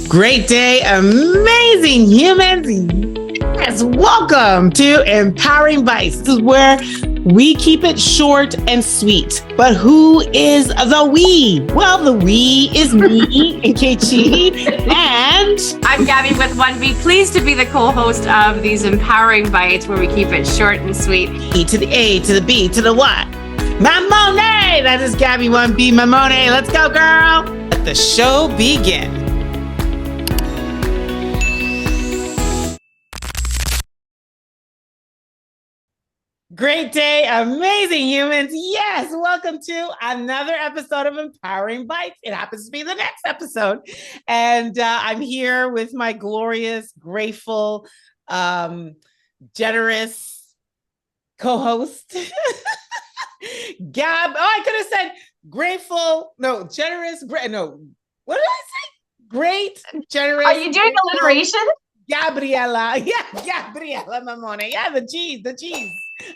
Great day, amazing humans. Yes, welcome to Empowering Bytes. This is where we keep it short and sweet. But who is the we? Well, the we is me, Nkechi, and I'm Gaby with 1B. Pleased to be the co-host of these Empowering Bytes, where we keep it short and sweet. E to the A to the B to the what? Mamone! That is Gaby 1B Mamone. Let's go, girl. Let the show begin. Great day, amazing humans. Yes, welcome to another episode of Empowering Bytes. It happens to be the next episode. And I'm here with my glorious, grateful, generous co-host, Gab. Oh, I could have said grateful. No, generous. No, what did I say? Great, generous. Are you doing alliteration? Gabriela. Yeah, Gabriela Mamone. Yeah, the G's.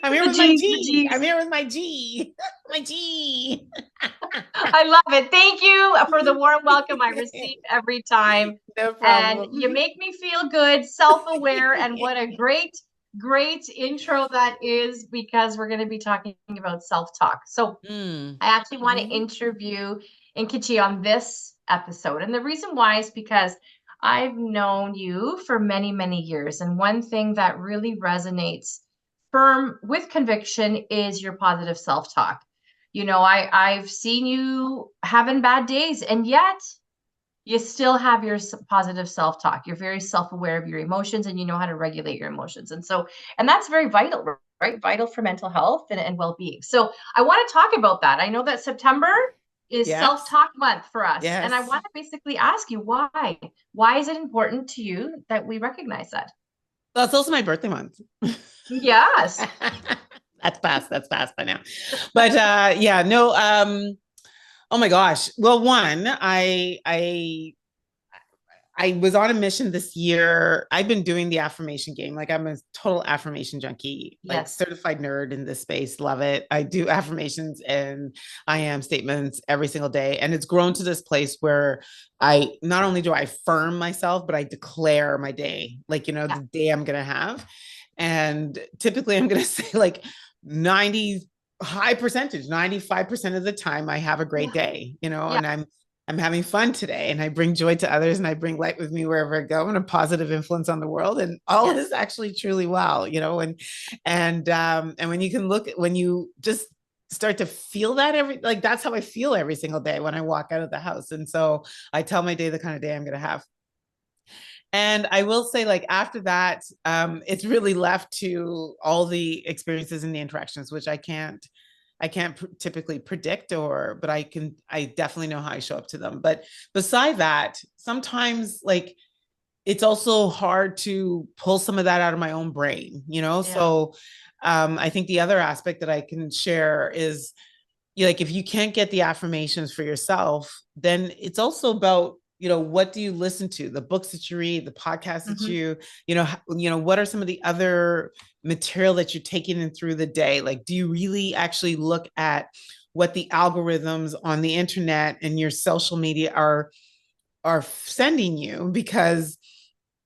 I'm here with my G. I'm here with my G. My G. I love it. Thank you for the warm welcome I receive every time. No problem. And you make me feel good, self-aware, and what a great intro that is, because we're going to be talking about self-talk. So I actually want to interview Nkechi on this episode. And the reason why is because I've known you for many, many years. And one thing that really resonates firm with conviction is your positive self-talk. You know, I've seen you having bad days, and yet you still have your positive self-talk. You're very self-aware of your emotions, and you know how to regulate your emotions. And that's very vital, right? Vital for mental health and well-being. So I want to talk about that. I know that September is self-talk month for us. Yes. And I want to basically ask you why. Why is it important to you that we recognize that? Well, it's also my birthday month. Yes. That's past by now. But oh my gosh. Well, one, I was on a mission this year. I've been doing the affirmation game. Like, I'm a total affirmation junkie, like certified nerd in this space. Love it. I do affirmations and I am statements every single day. And it's grown to this place where I not only do I affirm myself, but I declare my day, like, the day I'm going to have. And typically I'm going to say like 95% of the time I have a great day, and I'm having fun today, and I bring joy to others, and I bring light with me wherever I go, and a positive influence on the world, and all is actually truly well, and when you just start to feel that that's how I feel every single day when I walk out of the house. And so I tell my day the kind of day I'm going to have. And I will say, like, after that, it's really left to all the experiences and the interactions, which I can't typically predict, but I definitely know how I show up to them. But beside that, sometimes, like, it's also hard to pull some of that out of my own brain, So I think the other aspect that I can share is, like, if you can't get the affirmations for yourself, then it's also about, what do you listen to, the books that you read, the podcasts that what are some of the other material that you're taking in through the day? Like, do you really actually look at what the algorithms on the internet and your social media are sending you? Because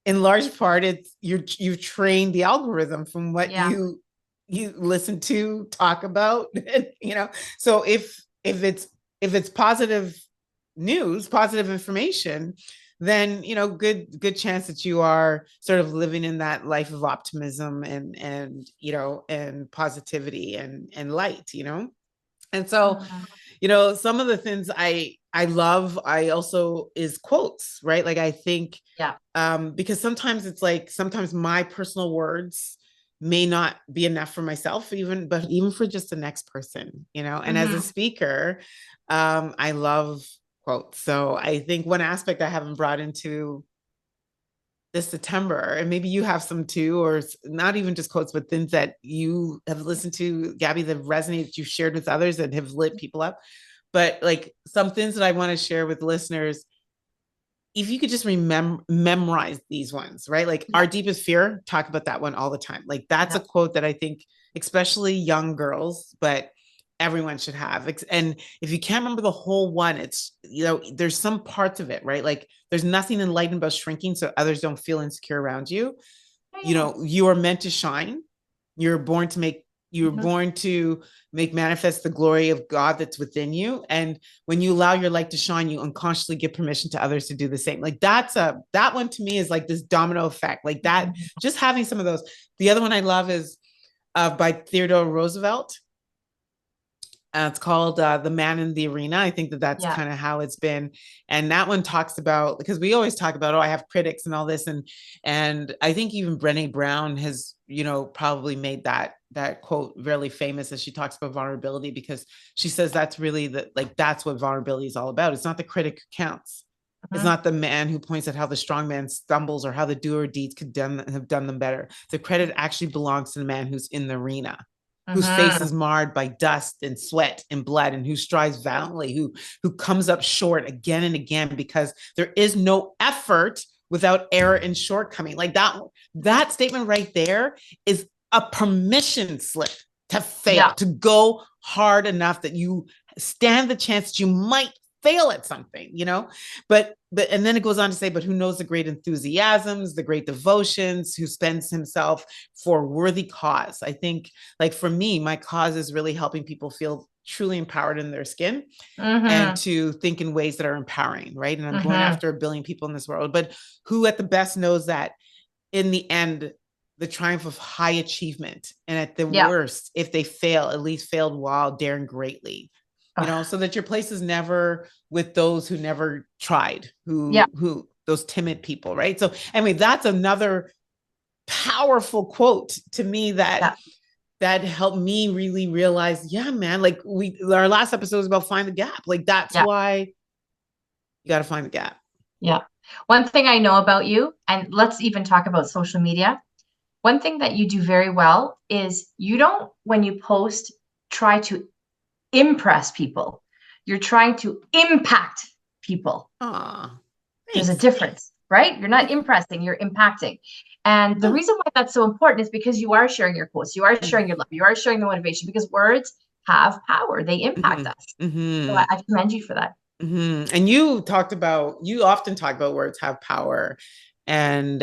in large part, it's you've trained the algorithm from what you listen to, talk about, So if it's positive news, positive information, then good chance that you are sort of living in that life of optimism and positivity and light, And so some of the things I love, I also is quotes, right? Like, I think because sometimes it's like, sometimes my personal words may not be enough for myself, even for just the next person, and as a speaker, I love quotes. So I think one aspect I haven't brought into this September, and maybe you have some too, or not even just quotes, but things that you have listened to, Gaby, that resonate, that you've shared with others and have lit people up. But like, some things that I want to share with listeners, if you could just memorize these ones, right? Like, our deepest fear, talk about that one all the time. Like, that's a quote that I think, especially young girls, but everyone should have. And if you can't remember the whole one, it's, there's some parts of it, right? Like there's nothing enlightened about shrinking so others don't feel insecure around you. Yeah. You are meant to shine. You're born to make, you're Mm-hmm. born to make manifest the glory of God that's within you. And when you allow your light to shine, you unconsciously give permission to others to do the same. Like that one to me is like this domino effect, like that, just having some of those. The other one I love is by Theodore Roosevelt. It's called The Man in the Arena. I think that that's Yeah. kind of how it's been. And that one talks about, because we always talk about, oh, I have critics and all this. And I think even Brené Brown has, probably made that quote really famous as she talks about vulnerability, because she says that's really that's what vulnerability is all about. It's not the critic who counts. It's not the man who points at how the strong man stumbles or how the doer deeds could have done them better. The credit actually belongs to the man who's in the arena, whose face is marred by dust and sweat and blood, and who strives valiantly, who comes up short again and again, because there is no effort without error and shortcoming. Like that statement right there is a permission slip to fail, to go hard enough that you stand the chance that you might fail at something, but and then it goes on to say, but who knows the great enthusiasms, the great devotions, who spends himself for worthy cause. I think, like, for me, my cause is really helping people feel truly empowered in their skin, and to think in ways that are empowering, right? And I'm going after 1 billion people in this world, but who at the best knows that in the end, the triumph of high achievement, and at the worst, if they fail, at least failed while daring greatly, so that your place is never with those who never tried, who those timid people, right? So anyway, that's another powerful quote to me that helped me really realize, yeah, man, like our last episode was about find the gap. Like that's why you got to find the gap. Yeah. One thing I know about you, and let's even talk about social media. One thing that you do very well is you don't, when you post, try to impress people. You're trying to impact people. There's a difference, right? You're not impressing, you're impacting. And the reason why that's so important is because you are sharing your quotes, you are sharing your love, you are sharing the motivation, because words have power. They impact us. So I commend you for that. And you often talk about words have power. And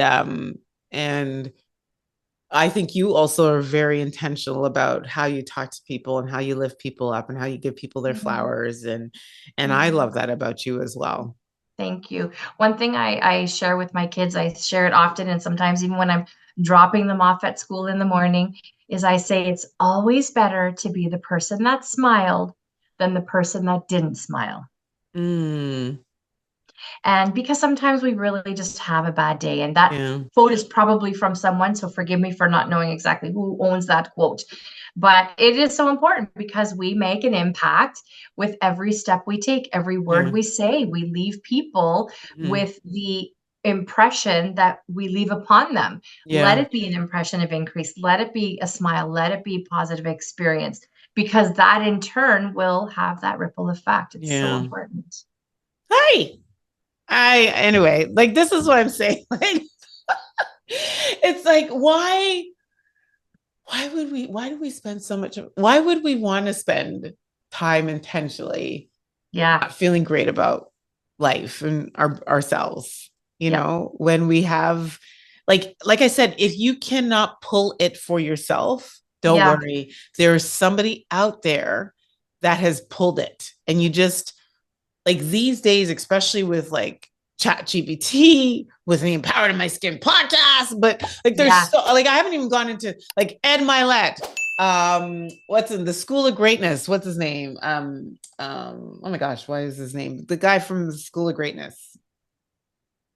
I think you also are very intentional about how you talk to people and how you lift people up and how you give people their flowers. And I love that about you as well. Thank you. One thing I share with my kids, I share it often, and sometimes even when I'm dropping them off at school in the morning, is I say it's always better to be the person that smiled than the person that didn't smile. And because sometimes we really just have a bad day, and that quote is probably from someone, so forgive me for not knowing exactly who owns that quote. But it is so important because we make an impact with every step we take, every word we say. We leave people with the impression that we leave upon them. Let it be an impression of increase. Let it be a smile. Let it be positive experience, because that in turn will have that ripple effect. It's so important. Hi. Anyway, like, this is what I'm saying. Like, it's like, why do we spend so much, why would we want to spend time intentionally feeling great about life and ourselves, when we have, like I said, if you cannot pull it for yourself, don't worry. There's somebody out there that has pulled it. And you just, like, these days, especially with like Chat GPT, with the Empowering My Skin podcast, but like there's so, like, I haven't even gone into like Ed Milet, what's in the School of Greatness, what's his name, oh my gosh, why is his name, the guy from the School of Greatness,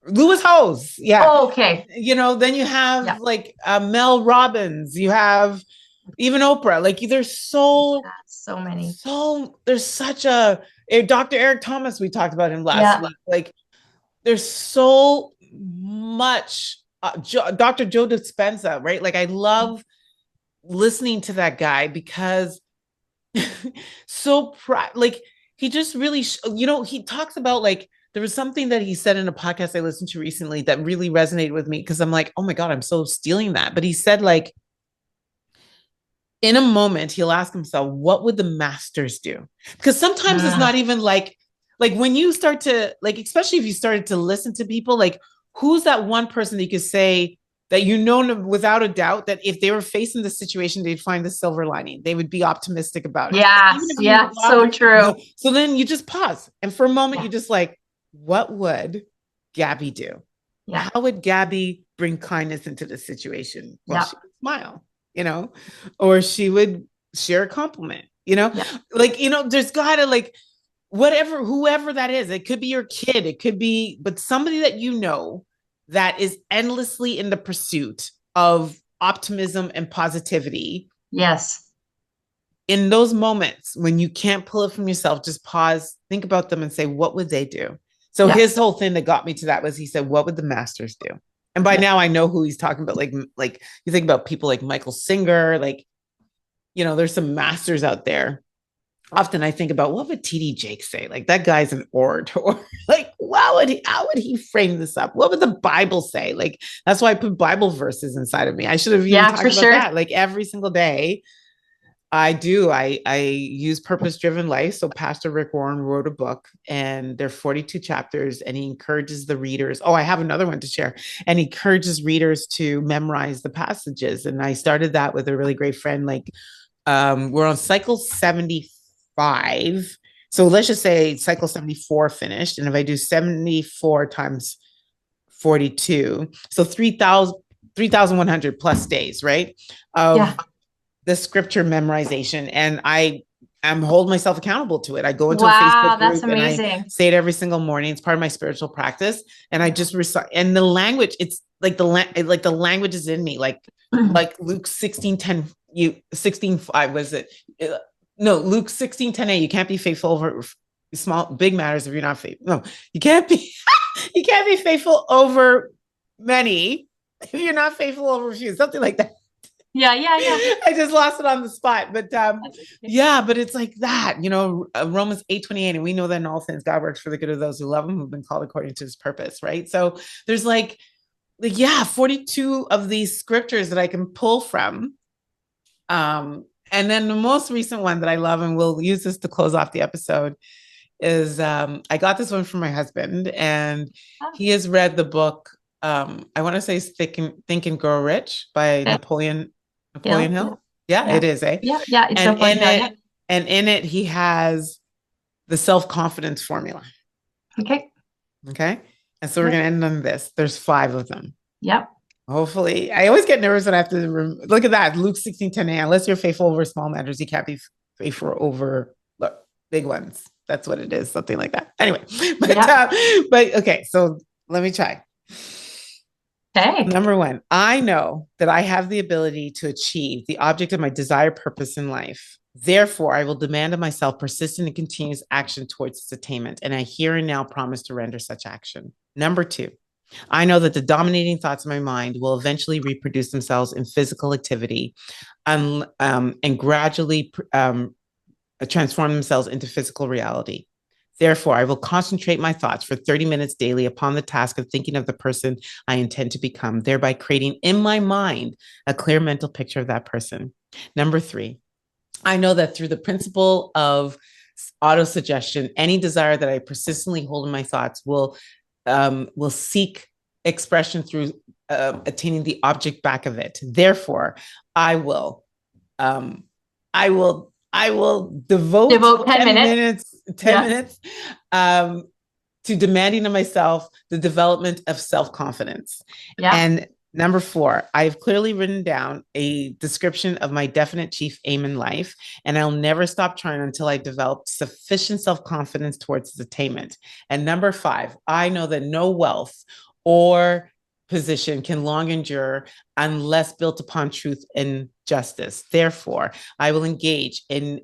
Lewis Hose. Okay. Then you have like Mel Robbins, you have even Oprah. Like, there's so many. There's such a Dr. Eric Thomas, we talked about him last week. Like, there's so much. Dr. Joe Dispenza, right? Like, I love listening to that guy because like, he just really, he talks about, like, there was something that he said in a podcast I listened to recently that really resonated with me, because I'm like, oh my God, I'm so stealing that. But he said, like, in a moment, he'll ask himself, what would the masters do? Because sometimes it's not even like when you start to, like, especially if you started to listen to people, like, who's that one person that you could say that you know without a doubt that if they were facing the situation, they'd find the silver lining. They would be optimistic about it. Yes. Even if you Yeah. So true. so then you just pause. And for a moment, you just like, what would Gaby do? Yeah. How would Gaby bring kindness into the situation? Well, Yeah. she would smile, or she would share a compliment, like, there's gotta, like, whatever, whoever that is, it could be your kid, it could be, but somebody that that is endlessly in the pursuit of optimism and positivity. Yes. In those moments when you can't pull it from yourself, just pause, think about them and say, what would they do? So his whole thing that got me to that was, he said, what would the masters do? And by now I know who he's talking about. Like you think about people like Michael Singer, like, there's some masters out there. Often I think about, what would TD Jake say? Like, that guy's an orator. Like, how would he frame this up? What would the Bible say? Like, that's why I put Bible verses inside of me. I should have even talked about that. Like, every single day I use purpose-driven life. So Pastor Rick Warren wrote a book, and there are 42 chapters, and he encourages the readers. Oh, I have another one to share. And he encourages readers to memorize the passages. And I started that with a really great friend. Like, we're on cycle 75. So let's just say cycle 74 finished. And if I do 74 times 42, so 3,100 plus days, right? The scripture memorization. And I'm holding myself accountable to it. I go into a Facebook group and I say it every single morning. It's part of my spiritual practice. And I just recite, and the language, it's like the language is in me, like Luke 16:10, 16:5 was it? No, Luke 16:10a, you can't be faithful over big matters if you're not faithful. No, you can't be faithful over many if you're not faithful over few, something like that. Yeah. I just lost it on the spot, but but it's like that, Romans 8:28, and we know that in all things God works for the good of those who love him, who've been called according to his purpose, right? So there's 42 of these scriptures that I can pull from. And then the most recent one that I love, and we'll use this to close off the episode, is I got this one from my husband, and he has read the book. I want to say Think and Grow Rich by Napoleon Hill. Yeah, it is, eh? Yeah. It's and in it, he has the self-confidence formula. Okay. And so we're going to end on this. There's 5 of them. Yep. Hopefully, I always get nervous when I have to look at that. Luke 16:10, unless you're faithful over small matters, you can't be faithful over big ones. That's what it is. Something like that. Anyway, but okay. So let me try. Okay. Number 1, I know that I have the ability to achieve the object of my desired purpose in life. Therefore, I will demand of myself persistent and continuous action towards its attainment. And I here and now promise to render such action. Number 2, I know that the dominating thoughts of my mind will eventually reproduce themselves in physical activity and gradually transform themselves into physical reality. Therefore, I will concentrate my thoughts for 30 minutes daily upon the task of thinking of the person I intend to become, thereby creating in my mind a clear mental picture of that person. Number 3, I know that through the principle of autosuggestion, any desire that I persistently hold in my thoughts will seek expression through attaining the object back of it. Therefore, I will devote 10 minutes to demanding of myself the development of self-confidence. And number 4, I've clearly written down a description of my definite chief aim in life, and I'll never stop trying until I develop sufficient self-confidence towards its attainment. And number 5, I know that no wealth or position can long endure unless built upon truth and justice. Therefore, I will engage in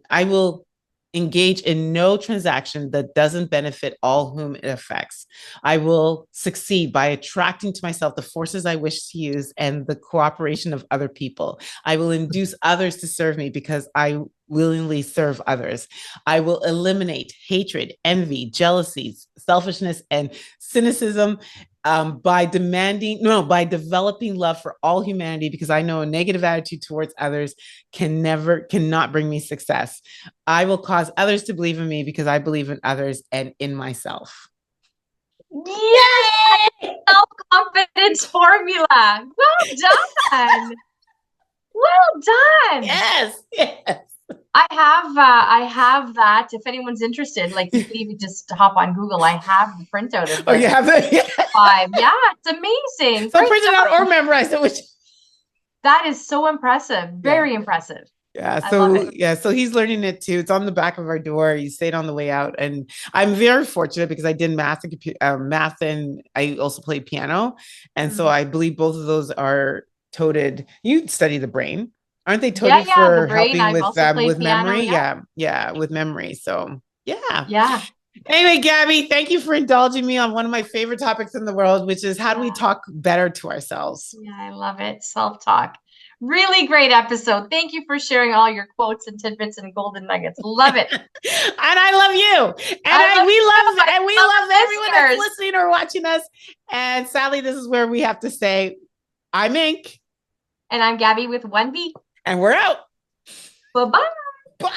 no transaction that doesn't benefit all whom it affects. I will succeed by attracting to myself the forces I wish to use and the cooperation of other people. I will induce others to serve me because I willingly serve others. I will eliminate hatred, envy, jealousies, selfishness, and cynicism by developing love for all humanity, because I know a negative attitude towards others cannot bring me success. I will cause others to believe in me because I believe in others and in myself. Yay! Self-confidence formula. Well done. Well done. Yes. I have that. If anyone's interested, like you can even just hop on Google. I have the printout of you have the 5. Yeah, it's amazing. So print it out or memorize it, which that is so impressive. Very impressive. Yeah. So he's learning it too. It's on the back of our door. He stayed on the way out, and I'm very fortunate because I did math and I also played piano, and so I believe both of those are toted. You study the brain, aren't they toted for helping with memory? Yeah, with memory. So yeah. Anyway, Gaby, thank you for indulging me on one of my favorite topics in the world, which is how do we talk better to ourselves? Yeah, I love it. Self-talk. Really great episode. Thank you for sharing all your quotes and tidbits and golden nuggets. Love it. And I love you. And we love everyone that's listening or watching us. And sadly, this is where we have to say, I'm Inc. And I'm Gaby with 1B. And we're out. Bye-bye. Bye.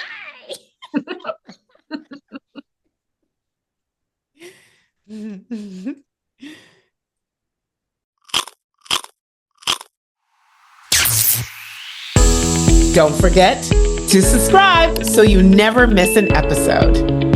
Don't forget to subscribe so you never miss an episode.